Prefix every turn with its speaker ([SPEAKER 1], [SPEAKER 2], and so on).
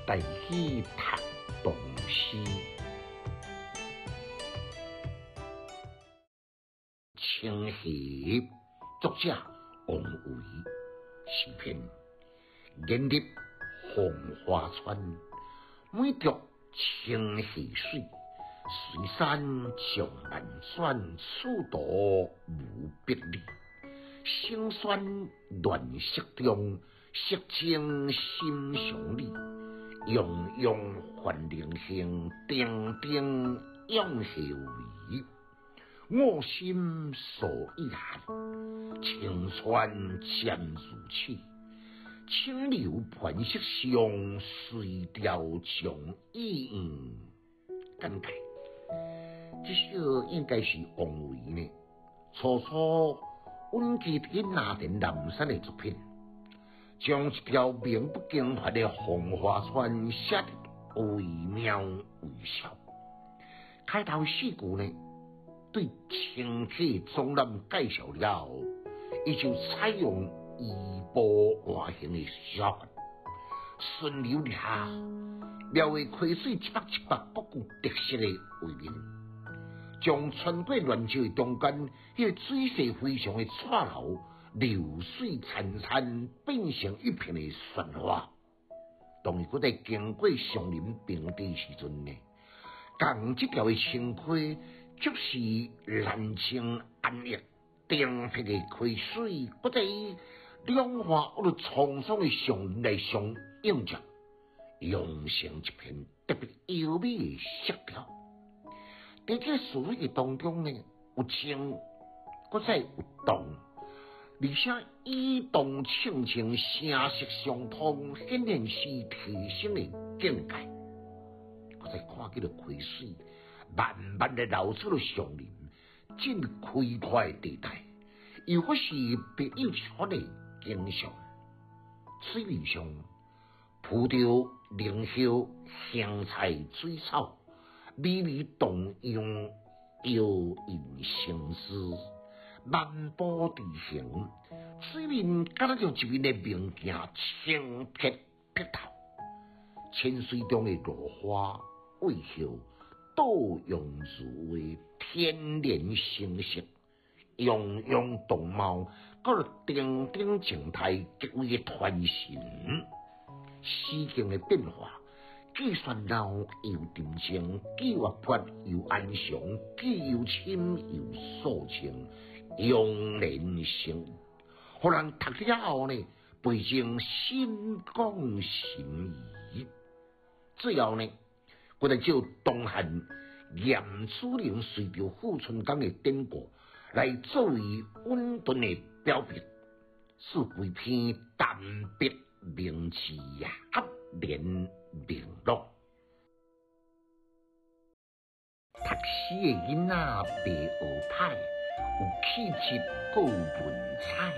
[SPEAKER 1] 带去读唐诗。清溪，作者王维。诗篇引入红花川，每读清溪水。随山将万川，此道无别离。声喧乱石中，色清心上理。洋洋繁灵行，定定永下为。我心所依寒，清泉渐如泣。清流盘石上，水调将意感慨。这首应该是王维呢，初初稳基伫拿定南山的作品，将一条名不经传的红花川写得惟妙惟肖。开头四句呢，对清溪纵览介绍了后，伊就采用移步换行的写法，顺流而下，描绘溪水一幅一幅各具特色的画面。将穿过乱石的中间，迄个水势非常的错流，流水潺潺，变成一片的漩涡。当伊搁在经过上林平地时阵呢，共这条的清溪就是蓝清暗溢、澄澈的溪水，搁在两花或者沧桑的上林来相映着，形成一片特别优美的色调。在这水的当中呢，有清，搁再有动，而且异动清清，声色相通，显然是提升的境界。搁再看见了溪水慢慢的流出了上林，进开阔的地带，又或是别有一番的景象。水面上铺着灵秀香菜水草。美丽动用，幽隐相思，漫步地行，水面敢若像一面的明镜，清澈剔透。清水中的落花为秀，倒用如画，天然生色，洋洋动貌，搁丁丁静态，极为的传神。诗境的变化。既喧闹又沉静，既活泼又安详，既幽深又肃静，慵然生，互人读了后呢，倍增心光神怡。最后呢，我哋就东汉严楚陵随着富春江的典故来作为稳顿的表别，是规篇淡笔明字合连明朗。读诗的囡仔白学歹，有气质，有文采。